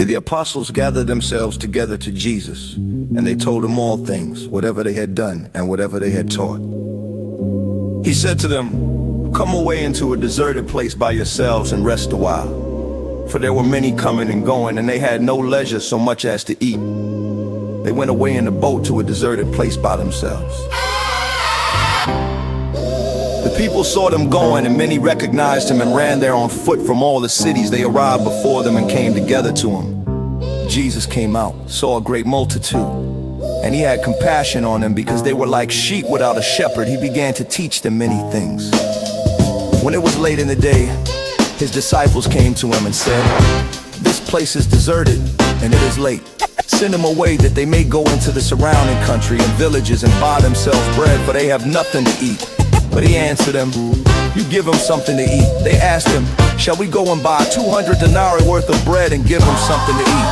The apostles gathered themselves together to Jesus, and they told him all things, whatever they had done and whatever they had taught. He said to them, "Come away into a deserted place by yourselves and rest a while." For there were many coming and going, and they had no leisure so much as to eat. They went away in the boat to a deserted place by themselves. The people saw them going, and many recognized him and ran there on foot from all the cities. They arrived before them and came together to him. Jesus came out, saw a great multitude, and he had compassion on them because they were like sheep without a shepherd. He began to teach them many things. When it was late in the day, his disciples came to him and said, "This place is deserted, and it is late. Send them away that they may go into the surrounding country and villages and buy themselves bread, for they have nothing to eat." But he answered them, "You give them something to eat." They asked him, "Shall we go and buy 200 denarii worth of bread and give them something to eat?"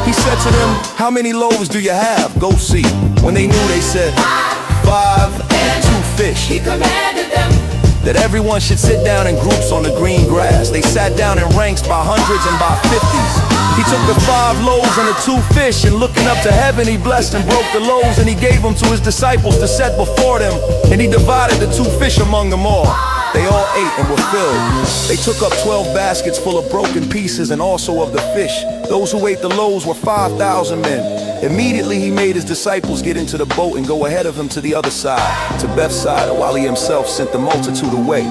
He said to them, "How many loaves do you have? Go see." When they knew, they said, "5 and 2 fish." He commanded them that everyone should sit down in groups on the green grass. They sat down in ranks by hundreds and by 50s. He took the 5 loaves and the 2 fish, and looking up to heaven, he blessed and broke the loaves, and he gave them to his disciples to set before them, and he divided the 2 fish among them all. They all ate and were filled. They took up 12 baskets full of broken pieces and also of the fish. Those who ate the loaves were 5,000 men. Immediately he made his disciples get into the boat and go ahead of him to the other side, to Bethsaida, while he himself sent the multitude away.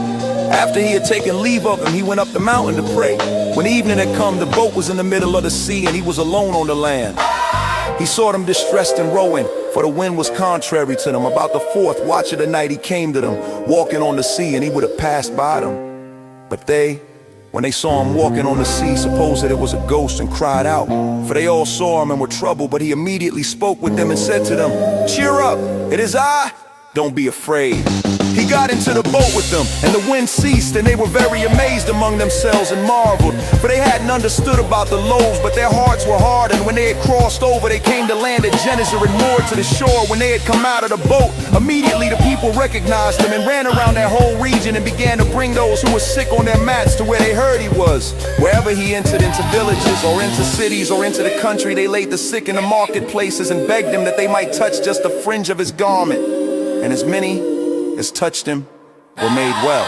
After he had taken leave of them, he went up the mountain to pray. When evening had come, the boat was in the middle of the sea, and he was alone on the land. He saw them distressed and rowing, for the wind was contrary to them. About the 4th watch of the night he came to them, walking on the sea, and he would have passed by them. But they, when they saw him walking on the sea, supposed that it was a ghost and cried out. For they all saw him and were troubled, but he immediately spoke with them and said to them, "Cheer up, it is I, don't be afraid." He got into the boat with them, and the wind ceased, and they were very amazed among themselves and marveled, for they hadn't understood about the loaves, but their hearts were hard. And when they had crossed over, they came to land at Gennesaret and moored to the shore. When they had come out of the boat, immediately the people recognized him and ran around that whole region and began to bring those who were sick on their mats to where they heard he was. Wherever he entered, into villages or into cities or into the country, they laid the sick in the marketplaces and begged him that they might touch just the fringe of his garment. And as many as touched him were made well.